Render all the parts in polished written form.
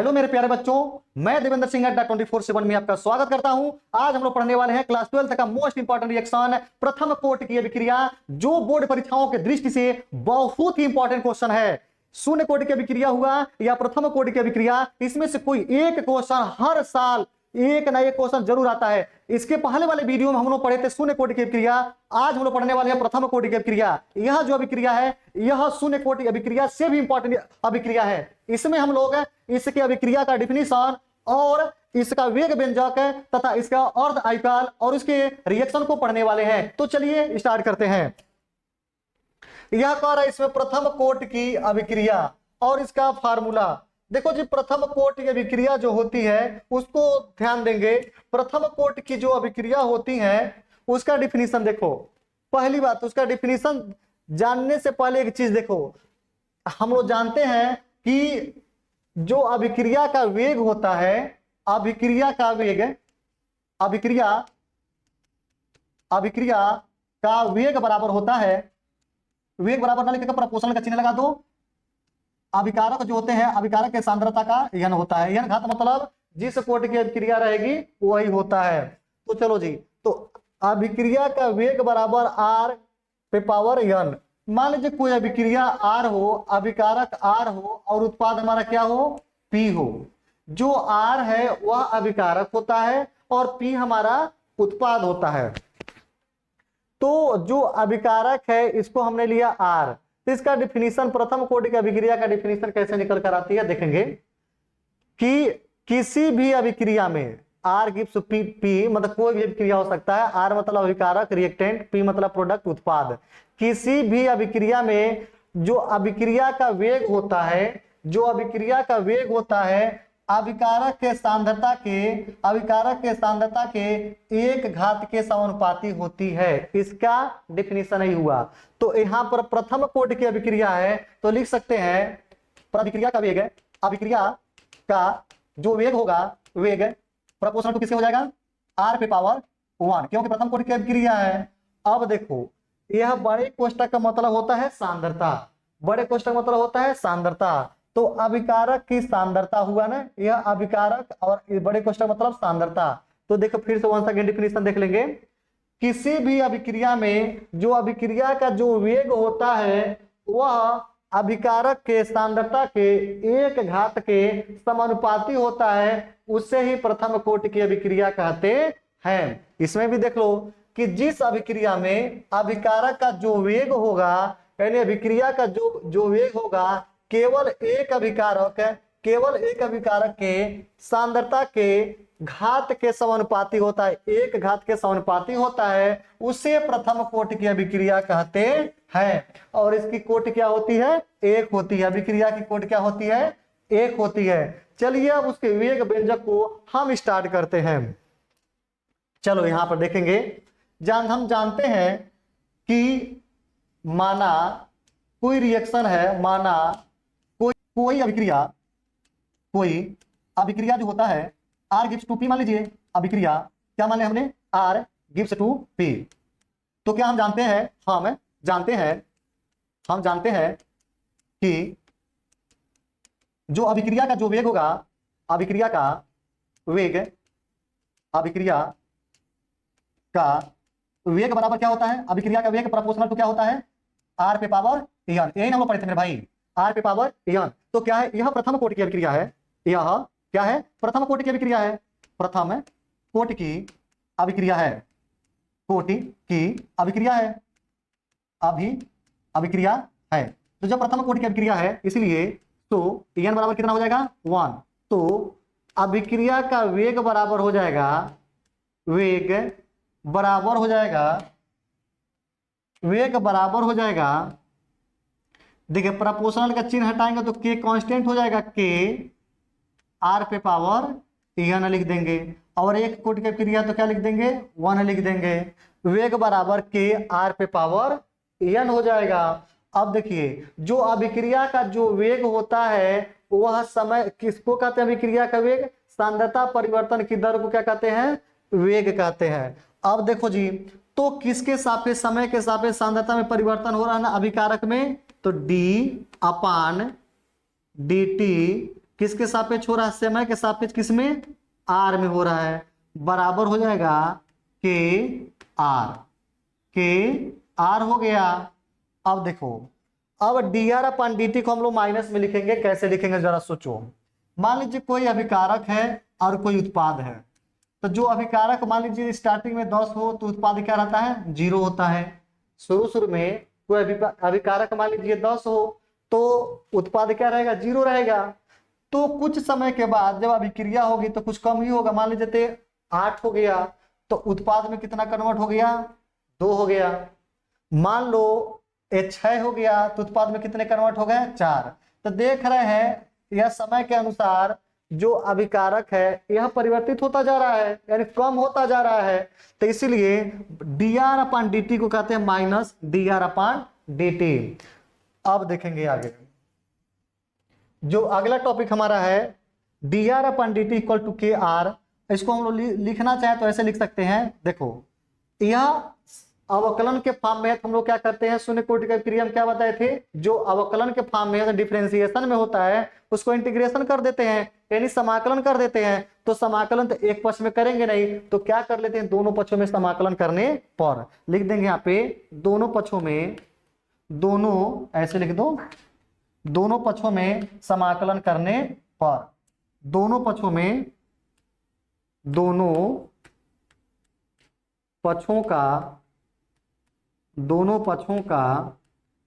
Hello मेरे प्यारे बच्चों, मैं देवेंद्र सिंह अड्डा 24/7 में आपका स्वागत करता हूं। आज हम लोग पढ़ने वाले हैं क्लास 12 का मोस्ट इंपॉर्टेंट रिएक्शन, प्रथम कोटि की अभिक्रिया, जो बोर्ड परीक्षाओं के दृष्टि से बहुत ही इंपॉर्टेंट क्वेश्चन है। शून्य कोटि की अभिक्रिया हुआ या प्रथम कोटि की अभिक्रिया, इसमें से कोई एक क्वेश्चन हर साल एक ना एक क्वेश्चन जरूर आता है। इसके पहले वाले वीडियो में हम लोग पढ़े थे शून्य कोटि की अभिक्रिया, आज हम लोग पढ़ने वाले हैं प्रथम कोटि की अभिक्रिया। यह जो अभिक्रिया है यह शून्य कोटि अभिक्रिया से भी इंपॉर्टेंट अभिक्रिया है। इसमें हम लोग इसके अभिक्रिया का डिफिनीशन और इसका वेग व्यंजक तथा इसका अर्ध आयकाल और इसके रिएक्शन को पढ़ने वाले हैं। तो चलिए स्टार्ट करते हैं। यह कह रहा है इसमें प्रथम कोटि की अभिक्रिया और इसका फार्मूला। देखो जी, प्रथम कोटि की अभिक्रिया जो होती है उसको ध्यान देंगे। प्रथम कोटि की जो अभिक्रिया होती है उसका डिफिनीशन देखो। पहली बात, उसका डिफिनीशन जानने से पहले एक चीज देखो। हम लोग जानते हैं कि जो अभिक्रिया का वेग होता है, अभिक्रिया का वेग, अभिक्रिया का वेग बराबर होता है, वेग बराबर ना लिखकर प्रपोर्शनल का चिन्ह लगा दो। अभिकारक जो होते हैं, अभिकारक के सांद्रता का यन होता है। यन घात मतलब जिस कोटि की अभिक्रिया रहेगी वही होता है। तो चलो जी, तो अभिक्रिया का वेग बराबर आर पे पावर यन। मान लीजिए कोई अभिक्रिया आर हो, अभिकारक आर हो और उत्पाद हमारा क्या हो, पी हो। जो आर है वह अभिकारक होता है और पी हमारा उत्पाद होता है। तो जो अभिकारक है इसको हमने लिया आर। तो इसका डिफिनीशन, प्रथम कोटि की अभिक्रिया का डिफिनीशन कैसे निकल कर आती है देखेंगे कि किसी भी अभिक्रिया में आर गिव्स पी, पी मतलब कोई भी अभिक्रिया हो सकता है। आर मतलब अभिकारक रिएक्टेंट, पी मतलब प्रोडक्ट उत्पाद। किसी भी अभिक्रिया में जो अभिक्रिया का वेग होता है, जो अभिक्रिया का वेग होता है अभिकारक के सांद्रता के एक घात के समानुपाती होती है। इसका डिफिनीशन ही हुआ। तो यहाँ पर प्रथम कोटि की अभिक्रिया है तो लिख सकते हैं अभिक्रिया का वेग है, अभिक्रिया का जो वेग होगा, वेग प्रोपोर्शनल टू किससे हो जाएगा, आर पे पावर 1, क्योंकि प्रथम कोटि की अभिक्रिया है। अब देखो, यह बड़े कोष्ठक का मतलब होता है सांद्रता, बड़े कोष्ठक मतलब होता है सांद्रता। तो अभिकारक की सांद्रता हुआ ना, यह अभिकारक और बड़े कोष्ठक मतलब सांद्रता। तो देखो फिर से वन सेकंड डिफिनीशन देख लेंगे। किसी भी अभिक्रिया में जो अभिक्रिया का जो वेग होता है वह अभिकारक के सांद्रता के एक घात के समानुपाती होता है, उससे ही प्रथम कोटि की अभिक्रिया कहते हैं। इसमें भी देख लो कि जिस अभिक्रिया में अभिकारक का जो वेग होगा, यानी अभिक्रिया का जो वेग होगा केवल एक अभिकारक के सांद्रता के घात के समानुपाती होता है, एक घात के समानुपाती होता है, उसे प्रथम कोटि की अभिक्रिया कहते हैं। और इसकी कोटि क्या होती है, एक होती है। अभिक्रिया की कोटि क्या होती है, एक होती है। चलिए अब उसके वेग व्यंजक को हम स्टार्ट करते हैं। चलो यहां पर देखेंगे, हम जानते हैं कि माना कोई रिएक्शन है, माना कोई अभिक्रिया जो होता है आर गिव्स टू पी, मान लीजिए अभिक्रिया क्या मान लिया हमने, आर गिव्स टू पी। तो क्या हम जानते हैं कि जो अभिक्रिया का जो वेग होगा, अभिक्रिया का वेग बराबर क्या होता है, अभिक्रिया का वेग प्रोपोर्शनल टू क्या होता है, आर पे पावर यन। यही हम लोग पढ़े थे मेरे भाई, आर पे पावर यन। तो क्या है, यह प्रथम कोटि की अभिक्रिया है। यह क्या है, प्रथम कोटि की अभिक्रिया है। प्रथम कोटि की अभिक्रिया है, कोटि की अभिक्रिया है, अभिक्रिया है। तो जब प्रथम कोटि की अभिक्रिया है इसलिए तो n बराबर कितना हो जाएगा, 1। तो अभिक्रिया का वेग बराबर हो जाएगा, वेग बराबर हो जाएगा। देखिए प्रपोर्शनल का चिन्ह हटाएंगे तो k कांस्टेंट हो जाएगा, k r पे पावर n लिख देंगे, और एक कोटि की अभिक्रिया तो क्या लिख देंगे, 1 लिख देंगे। वेग बराबर k r पे पावर n हो जाएगा। अब देखिए जो अभिक्रिया का जो वेग होता है वह समय किसको कहते हैं, अभिक्रिया का वेग, सांद्रता परिवर्तन की दर को क्या कहते हैं, वेग कहते हैं। अब देखो जी, तो किसके सापेक्ष, समय के सापेक्ष सांद्रता में परिवर्तन हो रहा है ना अभिकारक में, तो d/dt किसके सापेक्ष हो रहा है, समय के सापेक्ष किसमें, आर में हो रहा है, बराबर हो जाएगा के आर, के आर हो गया। अब देखो, अब डी आर अपन डी टी को हम लोग माइनस में लिखेंगे, कैसे लिखेंगे जरा सोचो। मान लीजिए कोई अभिकारक है और कोई उत्पाद है, तो जो अभिकारक मान लीजिए स्टार्टिंग में 10 हो तो उत्पाद क्या रहता है, 0 होता है। शुरू में कोई अभिकारक मान लीजिए 10 हो तो उत्पाद क्या रहेगा, 0 रहेगा। तो कुछ समय के बाद जब अभिक्रिया होगी तो कुछ कम ही होगा, मान लीजिए 8 हो गया तो उत्पाद में कितना कन्वर्ट हो गया, 2 हो गया। मान लो ये 6 हो गया तो उत्पाद में कितने कन्वर्ट हो गए, 4। तो देख रहे हैं यह समय के अनुसार जो अभिकारक है यह परिवर्तित होता जा रहा है, यानी कम होता जा रहा है। तो इसीलिए d r upon d t को कहते हैं minus d r upon d t. अब देखेंगे आगे, जो अगला टॉपिक हमारा है d r upon d t equal to k r. इसको हम लोग लिखना चाहें तो ऐसे लिख सकते हैं। देखो, यह अवकलन के फॉर्म में हम लोग क्या करते हैं, शून्य कोटि का क्रिया हम क्या बताए थे, जो अवकलन के फॉर्म में डिफरेंशिएशन में होता है उसको इंटीग्रेशन कर देते हैं, यानी समाकलन कर देते हैं। तो समाकलन तो एक पक्ष में करेंगे नहीं, तो क्या कर लेते हैं, दोनों पक्षों में समाकलन करने पर लिख देंगे यहाँ पे दोनों पक्षों में, दोनों ऐसे लिख दो, दोनों पक्षों में समाकलन करने पर, दोनों पक्षों में, दोनों पक्षों का, दोनों पक्षों का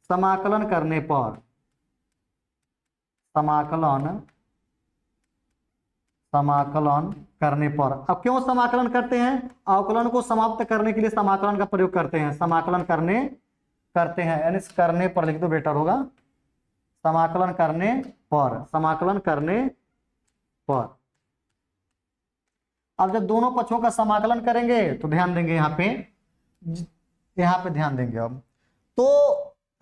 समाकलन करने पर, समाकलन करने पर। अब क्यों समाकलन करते हैं, अवकलन को समाप्त करने के लिए समाकलन का प्रयोग करते हैं, समाकलन करते हैं, यानी करने पर लिख दो बेटर होगा, समाकलन करने पर, समाकलन करने पर। अब जब दोनों पक्षों का समाकलन करेंगे तो ध्यान देंगे यहाँ पे ध्यान देंगे। अब तो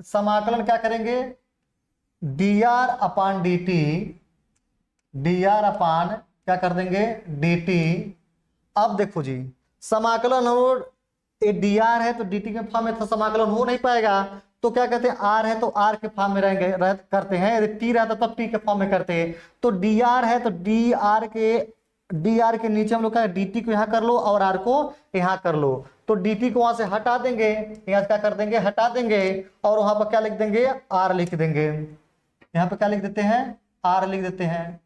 समाकलन क्या करेंगे, D r upon d T, D r अपान क्या कर देंगे, डी टी। अब देखो जी, समाकलन हो डी आर है तो डी टी के फॉर्म में तो समाकलन हो नहीं पाएगा, तो क्या कहते हैं, आर है तो आर के फॉर्म में रहेंगे, करते हैं। यदि टी रहता तब टी के फॉर्म में करते हैं। तो डी आर है तो डी आर के नीचे हम लोग क्या, डी टी को यहाँ कर लो और आर को यहाँ कर लो। तो डी टी को वहां से हटा देंगे, यहाँ क्या कर देंगे, हटा देंगे, और वहां पर क्या लिख देंगे, आर लिख देंगे। यहाँ पे क्या लिख देते हैं, आर लिख देते हैं।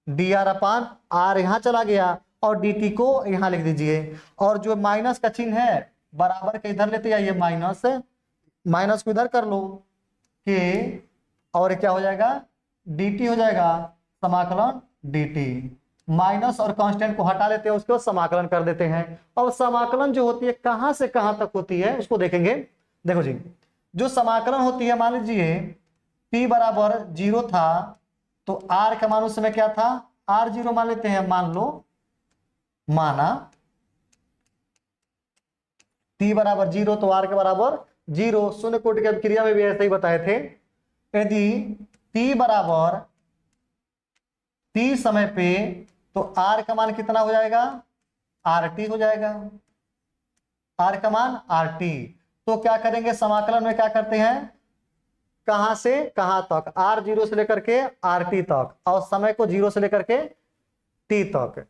डी आर अपान आर यहाँ चला गया और डी टी को यहाँ लिख दीजिए। और जो माइनस का चिन्ह है बराबर के इधर लेते जाइए, माइनस को इधर कर लो के, और क्या हो जाएगा, डी टी हो जाएगा, समाकलन डी टी। माइनस और कांस्टेंट को हटा लेते हैं, उसके बाद समाकलन कर देते हैं। और समाकलन जो होती है कहां से कहां तक होती है उसको देखेंगे। देखो जी, जो समाकलन होती है, मान लीजिए t बराबर 0 था तो r का मान उस समय क्या था, r0 मान लेते हैं। मान लो, माना t बराबर 0 तो r के बराबर 0। शून्य कोटि की अभिक्रिया में भी ऐसे ही बताए थे। यदि t बराबर t समय पे तो r का मान कितना हो जाएगा, rt हो जाएगा, r का मान rt। तो क्या करेंगे, समाकलन में क्या करते हैं, कहां से कहां तक, r0 से लेकर के rt तक, और समय को 0 से लेकर के t तक।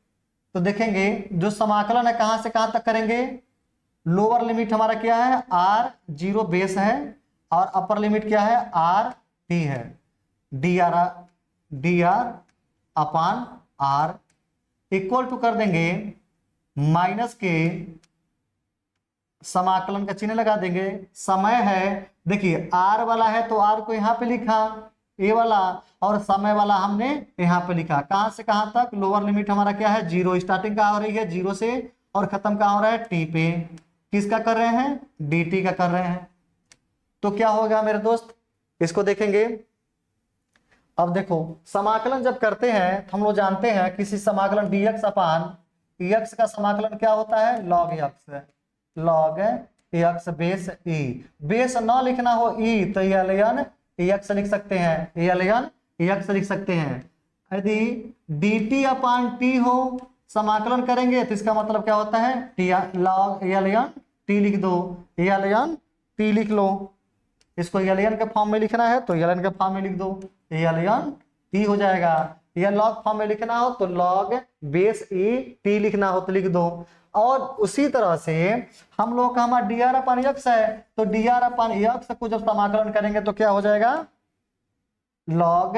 तो देखेंगे जो समाकलन है कहां से कहां तक करेंगे, लोअर लिमिट हमारा क्या है, r0 बेस है, और अपर लिमिट क्या है, rt है। D r upon r equal to कर देंगे माइनस के, समाकलन का चिन्ह लगा देंगे। समय है, देखिए आर वाला है तो आर को यहाँ पे लिखा ए वाला, और समय वाला हमने यहाँ पे लिखा। कहां से कहां तक, लोअर लिमिट हमारा क्या है, 0। स्टार्टिंग कहां हो रही है, 0 से, और खत्म कहां हो रहा है, टी पे। किसका कर रहे हैं, डी टी का कर रहे हैं। तो क्या होगा मेरे दोस्त, इसको देखेंगे। अब देखो, समाकलन जब करते हैं हम लोग जानते हैं किसी समाकलन dx अपान x का समाकलन क्या होता है, log x, log x base e। Base ना लिखना हो e तो ln x लिख सकते हैं, ln x लिख सकते हैं। यदि dt अपान t हो, समाकलन करेंगे तो इसका मतलब क्या होता है, log ln t लिख दो, ln t लिख लो। इसको ln के फॉर्म में लिखना है तो ln के फॉर्म में लिख दो, ln t हो जाएगा। या log फॉर्म में लिखना हो तो log बेस ए टी लिखना हो तो लिख दो। और उसी तरह से हम लोग का हमारा dr अपन x है, तो dr अपन x को जब समाकलन करेंगे तो क्या हो जाएगा, log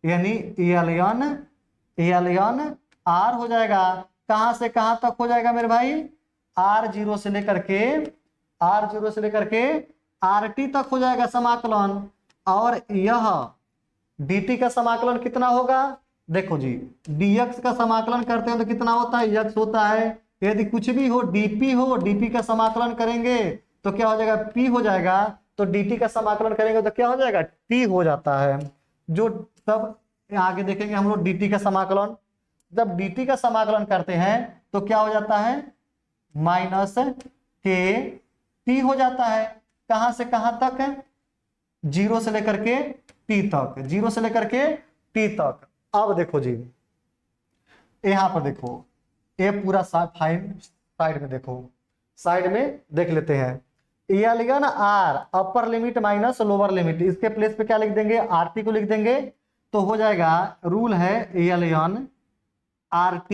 यानी ln r हो जाएगा। कहां से कहां तक हो जाएगा मेरे भाई, r0 से लेकर के rt तक हो जाएगा समाकलन। और यह dt का समाकलन कितना होगा, देखो जी dx का समाकलन करते हैं तो कितना होता है, x होता है। यदि कुछ भी हो dp का समाकलन करेंगे तो क्या हो जाएगा, p हो जाएगा। तो dt का समाकलन करेंगे तो क्या हो जाएगा, t हो जाता है। जो तब आगे देखेंगे हम लोग dt का समाकलन, जब dt का समाकलन करते हैं तो क्या हो जाता है, माइनस के टी हो जाता है। कहां से कहां तक है, 0 से लेकर के टी तक, 0 से लेकर के टी तक। अब देखो जी यहां पर देखो, ये पूरा साइड में देखो, साइड में देख लेते हैं। ln r upper limit minus lower limit, इसके प्लेस पे क्या लिख देंगे, आरटी को लिख देंगे तो हो जाएगा, रूल है ln rt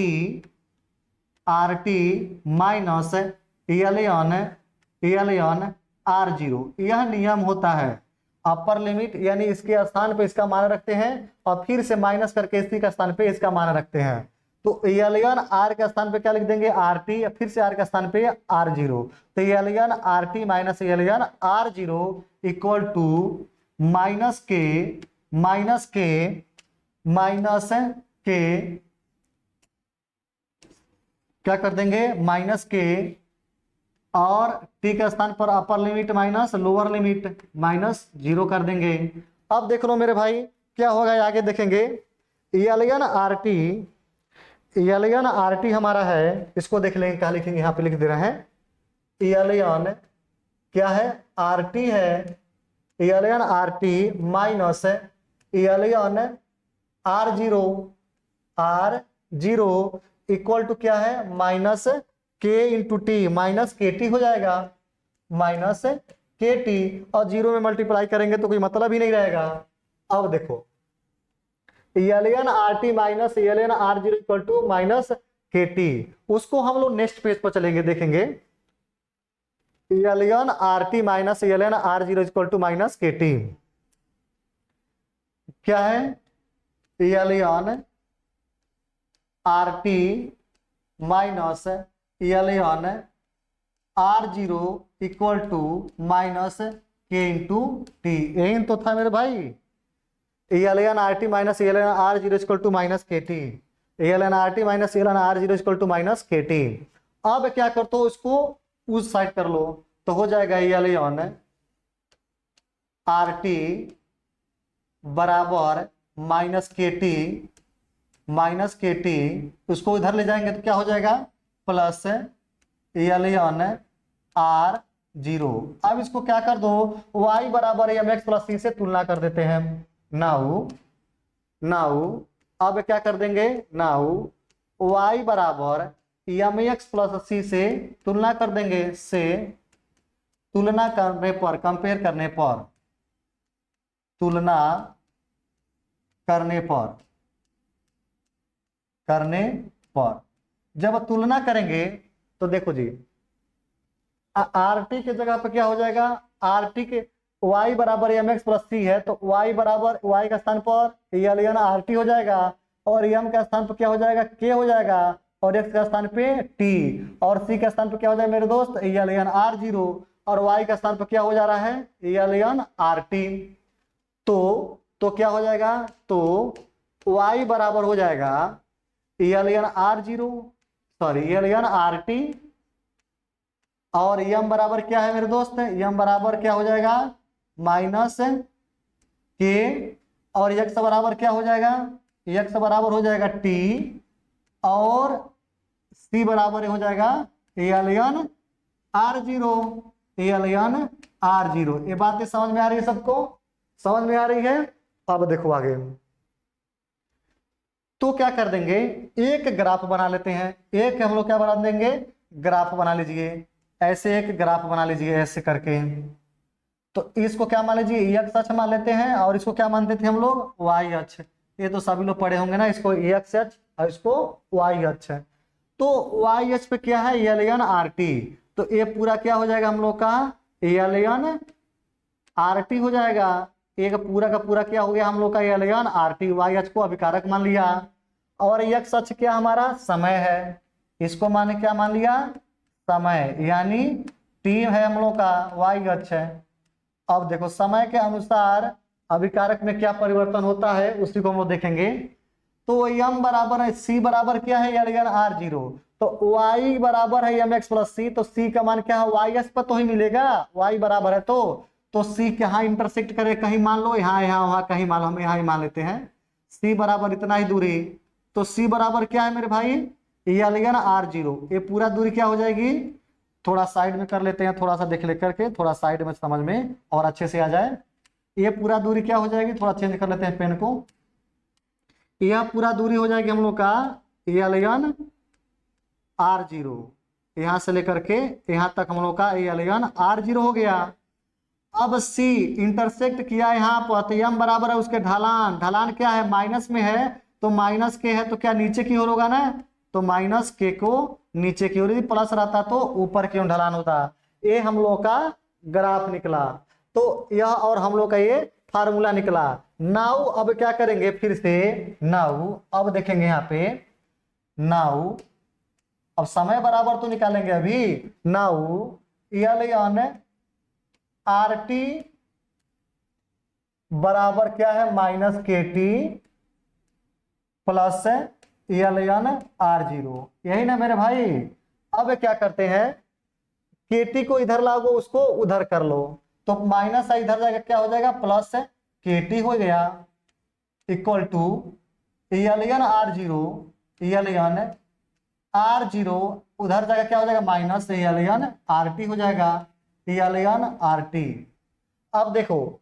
minus ln r0। यह नियम होता है, अपर लिमिट यानी इसके स्थान पे इसका मान रखते हैं और फिर से माइनस करके इसी का स्थान पे इसका मान रखते हैं। तो ln r के स्थान पे क्या लिख देंगे, rt, फिर से r के स्थान पे r0। तो ln rt minus ln r0 equal to minus k क्या कर देंगे, माइनस के और टी के स्थान पर upper limit minus lower limit minus 0 कर देंगे। अब देख लो मेरे भाई क्या होगा, आगे देखेंगे। ln rt हमारा है, इसको देख लेंगे क्या लिखेंगे, यहाँ पे लिख दे रहे हैं। ln क्या है, rt है, ln rt minus ln r0 equal to क्या है, माइनस के इंटू टी, माइनस के टी हो जाएगा, माइनस के टी, और 0 में मल्टीप्लाई करेंगे तो कोई मतलब ही नहीं रहेगा। अब देखो ln rt minus ln r0 equal to minus के टी, उसको हम लोग नेक्स्ट पेज पर चलेंगे, देखेंगे। ln rt minus ln r0 equal to minus के टी क्या है, ln rt minus ln r0 equal to minus के इंटू टी। यही तो था मेरे भाई, ln rt minus ln r0 equal to minus के T, ln rt minus ln r0 equal to minus के टी। अब क्या करते हो, इसको उस साइड कर लो तो हो जाएगा ln rt बराबर माइनस के टी, उसको इधर ले जाएंगे तो क्या हो जाएगा, प्लस ln r0। अब इसको क्या कर दो, y बराबर mx प्लस c से तुलना कर देते हैं। नाउ अब क्या कर देंगे, नाउ y बराबर mx प्लस c से तुलना कर देंगे, से तुलना करने पर, कंपेयर करने पर, तुलना करने पर जब तुलना करेंगे तो देखो जी rt के जगह पर क्या हो जाएगा, rt के y बराबर mx प्लस c है तो y बराबर y का स्थान पर ln rt हो जाएगा, और m का स्थान पर क्या हो जाएगा, k हो जाएगा, और x का स्थान पे t, और c का स्थान पर क्या हो जाएगा मेरे दोस्त, ln r0, और y का स्थान पर क्या हो जा रहा है, ln rt। तो क्या हो जाएगा, तो y बराबर हो जाएगा ln r0 sorry ln rt, और m बराबर क्या है मेरे दोस्त, m बराबर क्या हो जाएगा, माइनस के, और x बराबर क्या हो जाएगा, x बराबर हो जाएगा t, और c बराबर हो जाएगा ln r0। ये बातें समझ में आ रही है सबको, समझ में आ रही है। अब देखो आगे तो क्या कर देंगे, एक ग्राफ बना लेते हैं, एक हम लोग क्या बना देंगे, ग्राफ बना लीजिए, ऐसे एक ग्राफ बना लीजिए ऐसे करके। तो इसको क्या मान लीजिए, x अक्ष मान लेते हैं, और इसको क्या मानते थे हम लोग, y अक्ष। ये तो सभी लोग पढ़े होंगे ना, इसको एक्स एच और इसको वाई एच है। तो वाई एच पे क्या है, एल एन आर टी, तो ये पूरा क्या हो जाएगा हम लोग का, एल एन आर टी हो जाएगा। एक पूरा का पूरा क्या हो गया हम लोग का, l n r t, y h को अभिकारक मान लिया, और एक्स अक्ष क्या हमारा समय है, इसको माने क्या मान लिया, समय, यानी टी है हम लोग का, वाई अक्ष है। अब देखो समय के अनुसार अभिकारक में क्या परिवर्तन होता है उसी को हम लोग देखेंगे। तो एम बराबर है सी बराबर क्या है, एल एन आर जीरो, तो वाई बराबर है एम एक्स प्लस सी, तो सी का मान क्या है, वाई एस पर तो ही मिलेगा, वाई बराबर है तो सी कहाँ इंटरसेक्ट करे, कहीं मान लो यहाँ यहाँ वहां कहीं मान लो, हम यहाँ ही मान लेते हैं, सी बराबर इतना ही दूरी, तो सी बराबर क्या है मेरे भाई, एल एन आर जीरो, ये पूरा दूरी क्या हो जाएगी, थोड़ा साइड में कर लेते हैं, थोड़ा सा देख ले करके, थोड़ा साइड में समझ में और अच्छे से आ जाए। ये पूरा दूरी क्या हो जाएगी, थोड़ा चेंज कर लेते हैं पेन को, यह पूरा दूरी हो जाएगी हम लोग का एल एन आर जीरो, यहां से लेकर के यहां तक हम लोग का एल एन आर जीरो हो गया। अब सी इंटरसेक्ट किया यहाँ पर, तो एम बराबर है उसके ढलान, ढलान क्या है माइनस में है, तो माइनस के है तो क्या नीचे की ओर होगा ना, तो माइनस के को नीचे की ओर, यदि प्लस रहता तो ऊपर की ओर ढलान होता। ये हम लोग का ग्राफ निकला, तो यह और हम लोग का ये फार्मूला निकला। नाउ अब क्या करेंगे फिर से, नाउ अब देखेंगे यहाँ पे, नाउ अब समय बराबर तो निकालेंगे अभी, now l n r t बराबर क्या है, माइनस के t plus l n r zero, यही ना मेरे भाई। अब क्या करते हैं, के टी को इधर लाओ उसको उधर कर लो, तो माइनस इधर जाएगा क्या हो जाएगा, प्लस के टी हो गया, equal to l n r zero, l n r zero उधर जाएगा क्या हो जाएगा, minus l n r t हो जाएगा, एल एन आर टी। अब देखो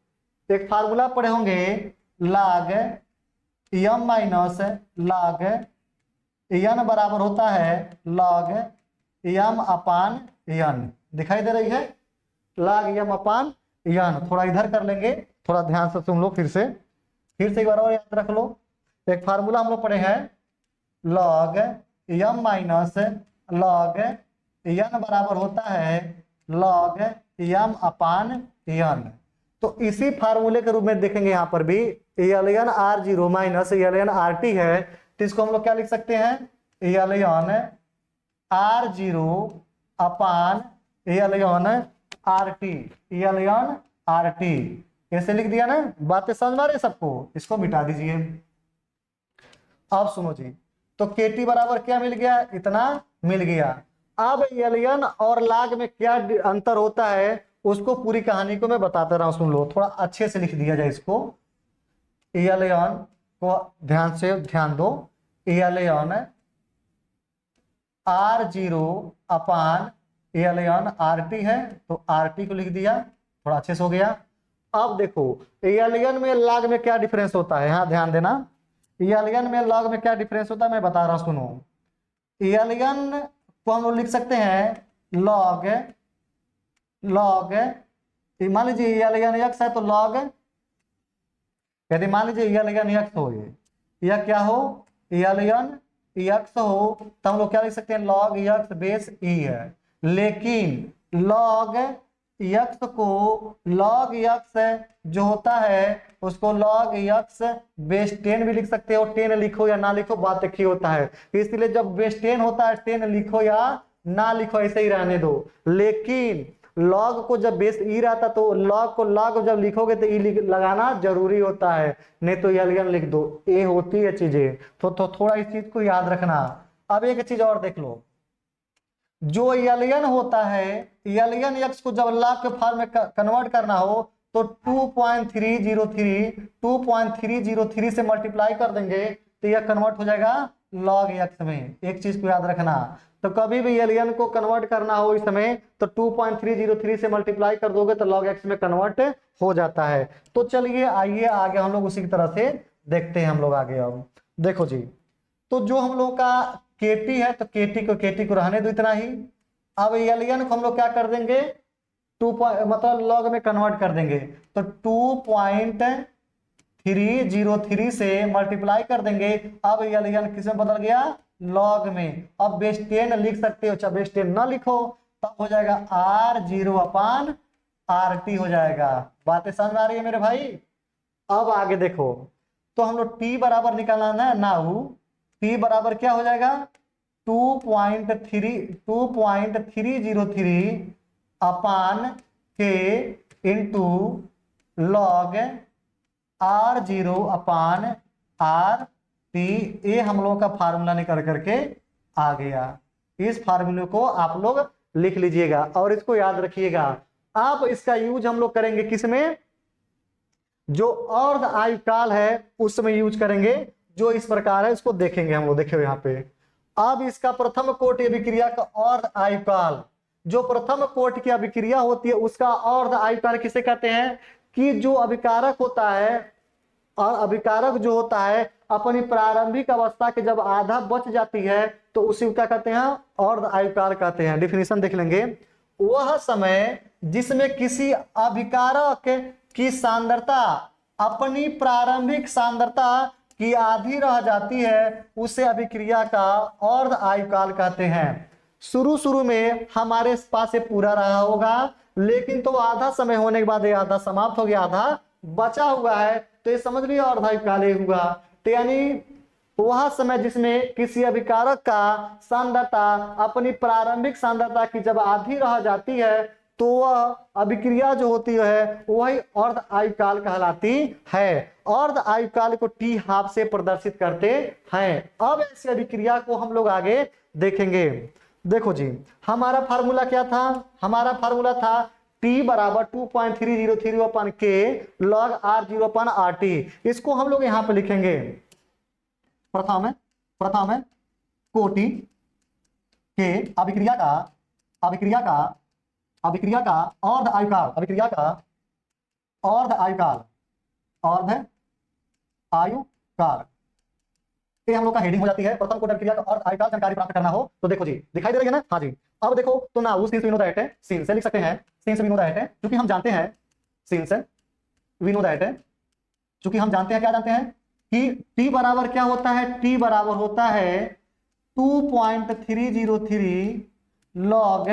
एक फार्मूला पढ़े होंगे, log m minus log n बराबर होता है log एम अपान एन, दिखाई दे रही है, log एम अपान एन। थोड़ा इधर कर लेंगे, थोड़ा ध्यान से सुन लो, फिर से एक बार और याद रख लो। एक फार्मूला हम लोग पढ़े हैं, log m minus log n बराबर होता है log एम अपान एन। तो इसी फार्मूले के रूप में देखेंगे यहाँ पर भी, l n r zero minus l n r t है, तो इसको हम लोग क्या लिख सकते हैं, l n r zero upon l n r t, l n r t, ऐसे लिख दिया ना, बातें समझ में आ रही सबको, इसको मिटा दीजिए। अब सुनो जी, तो के टी बराबर क्या मिल गया, इतना मिल गया। अब एल एन और log में क्या अंतर होता है उसको पूरी कहानी को मैं बताता रहा हूं, सुन लो, थोड़ा अच्छे से लिख दिया जाए इसको। एल एन को ध्यान से ध्यान दो, l n r zero upon l n r t है, तो आर टी को लिख दिया, थोड़ा अच्छे से हो गया। अब देखो एल एन में log में क्या डिफरेंस होता है, यहाँ ध्यान देना, एल एन में log में क्या डिफरेंस होता है मैं बता रहा हूं, सुनो। एल एन को हम लोग लिख सकते हैं log मान लीजिए एल एन एक्स है, तो log, यदि मान लीजिए एल एन एक्स हो, यह क्या हो, एल एन एक्स हो, तो हम लोग क्या लिख सकते हैं, log एक्स बेस ई है। लेकिन log एक्स को, log एक्स जो होता है उसको log एक्स बेस 10 भी लिख सकते हो, 10 लिखो या ना लिखो बात एक ही होता है, इसलिए जब बेस 10 होता है 10 लिखो या ना लिखो ऐसे ही रहने दो। लेकिन log को जब बेस ई रहता तो log को log जब लिखोगे तो ई लगाना जरूरी होता है, नहीं तो एल एन लिख दो, ये होती है चीजें, तो थोड़ा इस चीज को याद रखना। अब एक चीज और देख लो, जो एल एन होता है, एल एन एक्स को जब log के फॉर्म में कन्वर्ट करना हो तो 2.303 से मल्टीप्लाई कर देंगे तो यह कन्वर्ट हो जाएगा log एक्स में। एक चीज को याद रखना, तो कभी भी एल एन को कन्वर्ट करना हो इस समय तो 2.303 से मल्टीप्लाई कर दोगे तो log एक्स में कन्वर्ट हो जाता है। तो चलिए आइए आगे हम लोग उसी की तरह से देखते हैं हम लोग आगे। अब देखो जी, तो जो हम लोग का केटी है तो केटी को रहने दो इतना ही। अब एल एन को हम लोग क्या कर देंगे, मतलब log में कन्वर्ट कर देंगे, तो 303 से मल्टीप्लाई कर देंगे। अब यह किस में बदल गया, लॉग में। अब बेस 10 लिख सकते हो, अच्छा बेस 10 ना लिखो, तब हो जाएगा R0/RT हो जाएगा। बातें समझ में आ रही है मेरे भाई। अब आगे देखो, तो हम लोग टी बराबर निकालना है नाउ, टी बराबर क्या हो जाएगा 2.303 अपान के इंटू लॉग R0/RT। ये हम लोग का फार्मूला निकल करके आ गया। इस फार्मूले को आप लोग लिख लीजिएगा और इसको याद रखिएगा। अब इसका यूज हम लोग करेंगे किसमें, जो अर्ध आयुकाल है उसमें यूज करेंगे, जो इस प्रकार है इसको देखेंगे हम लोग। देखिए यहाँ पे अब इसका प्रथम कोट अभिक्रिया का अर्ध आयुकाल, जो प्रथम कोट की अभिक्रिया होती है उसका अर्ध आयुकाल किसे कहते हैं, कि जो अभिकारक होता है, और अभिकारक जो होता है अपनी प्रारंभिक अवस्था के जब आधा बच जाती है तो उसे क्या कहते हैं, अर्ध आयुकाल कहते हैं। डिफिनीशन देख लेंगे, वह समय जिसमें किसी अभिकारक की सांद्रता अपनी प्रारंभिक सांद्रता की आधी रह जाती है उसे अभिक्रिया का अर्ध आयुकाल कहते हैं। शुरू शुरू में हमारे पास ये पूरा रहा होगा, लेकिन तो आधा समय होने के बाद ये आधा समाप्त हो गया, आधा बचा हुआ है, तो ये समझ लिया अर्ध आयुकाल हुआ। तो यानी वह समय जिसमें किसी अभिकारक का सांद्रता अपनी प्रारंभिक सांद्रता की जब आधी रह जाती है तो वह अभिक्रिया जो होती है वही अर्ध आयुकाल कहलाती है। अर्ध आयुकाल को टी हाफ से प्रदर्शित करते हैं। अब ऐसी अभिक्रिया को हम लोग आगे देखेंगे। देखो जी, हमारा फार्मूला क्या था, हमारा फार्मूला था T बराबर 2.303 अपन के लॉग R0/RT। इसको हम लोग यहाँ पे लिखेंगे, प्रथम कोटि के अभिक्रिया का अर्ध आयुकाल, ये हम लोग का हेडिंग हो जाती है। प्रथम कोट अभिक्रिया का अर्ध आयुकाल जानकारी प्राप्त करना हो तो देखो जी, दिखाई दे रही है ना, हाँ जी। अब देखो तो ना सिंस वी नो दैट है, सिंस से लिख सकते हैं, सिंस वी नो दैट है, क्योंकि हम जानते हैं, सिंस वी नो दैट है, क्योंकि हम जानते हैं, क्या जानते हैं कि T बराबर क्या होता है, T बराबर होता है 2.303 लॉग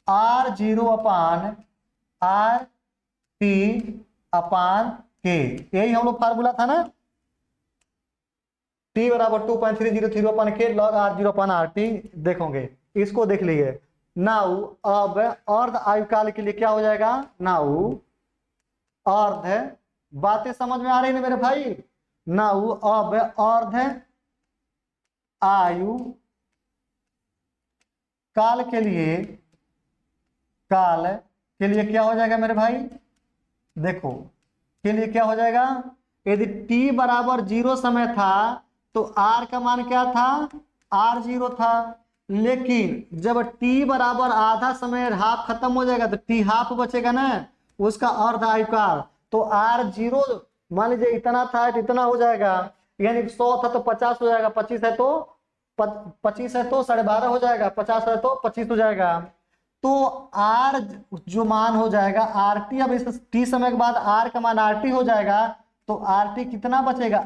R0/RT/K। यही हम लोग फार्मूला था ना, T बराबर 2.303 लॉग R0/RT। देखोगे, इसको देख लीजिए। नाउ अब अर्ध आयुकाल के लिए क्या हो जाएगा, नाउ अर्ध, बातें समझ में आ रही है मेरे भाई। नाउ अब अर्ध आयु काल के लिए क्या हो जाएगा मेरे भाई, देखो के लिए क्या हो जाएगा, यदि T बराबर 0 समय था तो R का मान क्या था, R0 था। लेकिन जब T बराबर आधा समय हाफ खत्म हो जाएगा तो T हाफ बचेगा ना, उसका अर्ध आयुकाल, तो R0 मान लीजिए इतना था तो इतना हो जाएगा, यानी 100 था तो 50 हो जाएगा, 25 है तो 12.5 हो जाएगा, 50 है तो 25 हो जाएगा। तो R जो मान हो जाएगा RT, अब इस T समय के बाद R का मान RT हो जाएगा, तो RT कितना बचेगा,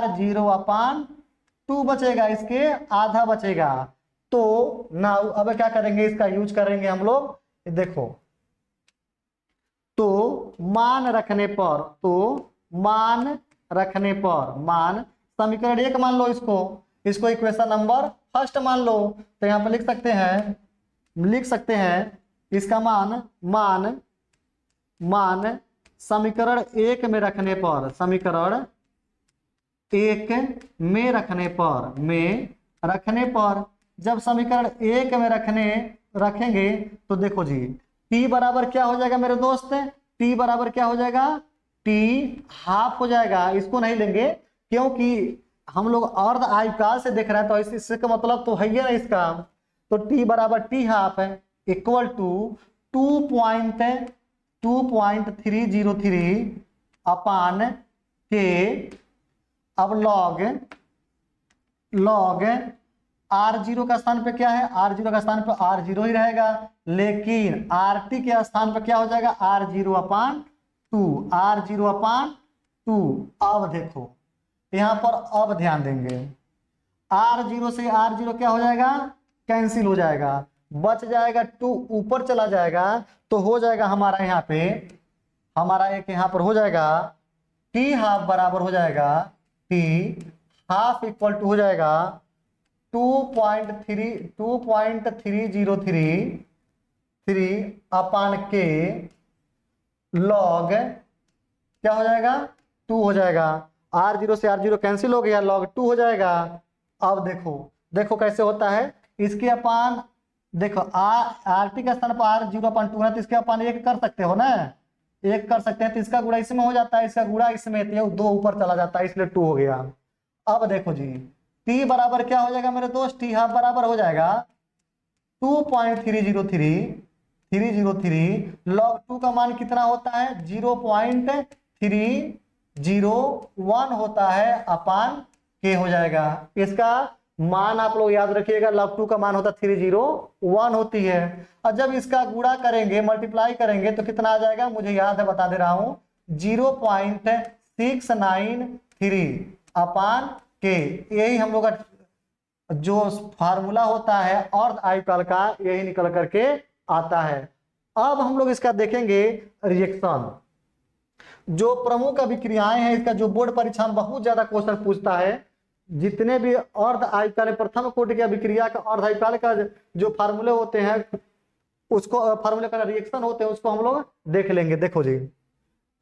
R0/2 बचेगा, इसके आधा बचेगा। तो नाउ अब क्या करेंगे, इसका यूज करेंगे हम लोग। देखो तो मान रखने पर, मान समीकरण 1 मान लो, इसको इक्वेशन नंबर फर्स्ट मान लो, तो यहां पर लिख सकते हैं इसका मान समीकरण 1 में रखने पर, जब समीकरण 1 में रखेंगे तो देखो जी, T बराबर क्या हो जाएगा मेरे दोस्त, T बराबर क्या हो जाएगा, T हाफ हो जाएगा। इसको नहीं लेंगे क्योंकि हम लोग अर्ध आयुकाल से देख रहे हैं, तो इसका मतलब तो है ही ना इसका, तो T बराबर T हाफ है इक्वल टू 2.303 अपान के, अब लॉग R0 का स्थान पे क्या है, R0 का स्थान पे R0 ही रहेगा, लेकिन RT के स्थान पे क्या हो जाएगा, R0/2, 2। अब देखो यहां पर अब ध्यान देंगे, R0 से R0 क्या हो जाएगा, कैंसिल हो जाएगा, बच जाएगा 2, ऊपर चला जाएगा तो हो जाएगा हमारा यहाँ पे, हमारा एक यहाँ पर हो जाएगा t हाफ बराबर हो जाएगा t हाफ इक्वल टू हो जाएगा 2.3033 अपान के लॉग क्या हो जाएगा 2 हो जाएगा, R0 से R0 कैंसिल हो गया, लॉग 2 हो जाएगा। अब देखो देखो कैसे होता है, इसके अपान देखो RT का स्थान पर R0 अपान 2 है तो इसके अपान 1 कर सकते हो ना, 1 कर सकते हैं तो इसका गुणा इसमें हो जाता है, इसका गुणा इसमें तो 2 ऊपर चला जाता है इसलिए 2 हो गया। अब देखो जी t बराबर क्या हो जाएगा मेरे दोस्त, t हाफ बराबर हो जाएगा 2.303 लॉग 2 का मान कितना होता है 0.301 होता है अपान के हो जाएगा। इसका मान आप लोग याद रखिएगा, लॉग 2 का मान होता है 301 होती है, और जब इसका गुणा करेंगे मल्टीप्लाई करेंगे तो कितना आ जाएगा, मुझे याद है बता दे रहा हूं 0.693 अपान के। यही हम लोग का जो फार्मूला होता है और आयुकाल का यही निकल करके आता है। अब हम लोग इसका देखेंगे रिएक्शन, जो प्रमुख अभिक्रियाएं हैं, इसका जो बोर्ड परीक्षा में बहुत ज्यादा क्वेश्चन पूछता है, जितने भी अर्ध आयुकाल प्रथम कोटि की अभिक्रिया का अर्ध आयुकाल का जो फार्मूले होते हैं, उसको फार्मूले का रिएक्शन होते हैं, उसको हम लोग देख लेंगे। देखो जी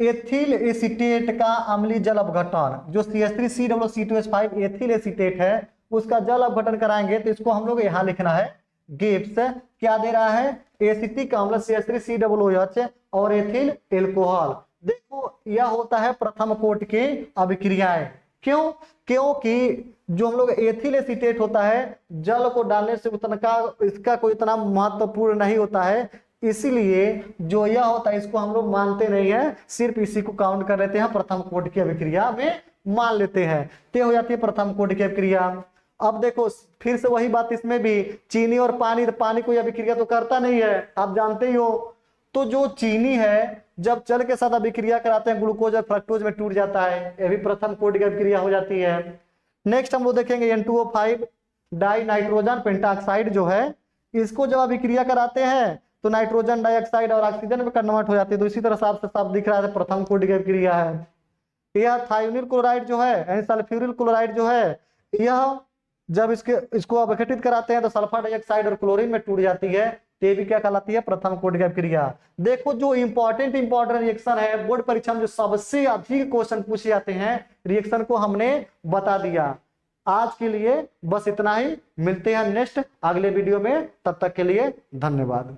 एथिल एसीटेट का अम्लीय जल अपघटन, जो CH3COO2H5 एथिल एसीटेट है, उसका जल अपघटन कराएंगे तो इसको हम लोग यहाँ लिखना है गिब्स क्या दे रहा है, एसिटिक अम्ल CH3COOH और एथिल एल्कोहल। देखो यह होता है प्रथम कोटि के अभिक्रियाएं। क्यों, क्योंकि जो हम लोग एथिल एसीटेट होता है, जल को डालने से उतना का इसका कोई इतना महत्वपूर्ण नहीं होता है, इसीलिए जो यह होता है इसको हम लोग मानते नहीं है, सिर्फ इसी को काउंट कर लेते हैं, प्रथम कोटि की अभिक्रिया में मान लेते हैं, ते हो जाती है प्रथम कोटि की अभिक्रिया। अब देखो फिर से वही बात, इसमें भी चीनी और पानी, तो पानी कोई अभिक्रिया तो करता नहीं है, आप जानते ही हो। तो जो चीनी है जब जल के साथ अभिक्रिया कराते हैं ग्लूकोज और फ्रक्टोज में टूट जाता है, यह भी प्रथम कोटि की अभिक्रिया हो जाती है। नेक्स्ट हम लोग देखेंगे N2O5 डाई नाइट्रोजन पेंटाक्साइड जो है, इसको जब अभिक्रिया कराते हैं तो नाइट्रोजन डाइऑक्साइड और ऑक्सीजन में कन्वर्ट हो जाती है, तो इसी तरह साफ से साफ दिख रहा है प्रथम कोटि की अभिक्रिया है। यह थायोनिल क्लोराइड जो है यानी सल्फ्यूरिल क्लोराइड जो है, यह जब इसको अपघटित कराते हैं तो सल्फर डाइऑक्साइड और क्लोरीन में टूट जाती है, ये भी क्या कहलाती है प्रथम कोटि की अभिक्रिया। देखो जो इंपॉर्टेंट रिएक्शन है, बोर्ड परीक्षा में जो सबसे अधिक क्वेश्चन पूछे जाते हैं, रिएक्शन को हमने बता दिया। आज के लिए बस इतना ही, मिलते हैं नेक्स्ट अगले वीडियो में, तब तक के लिए धन्यवाद।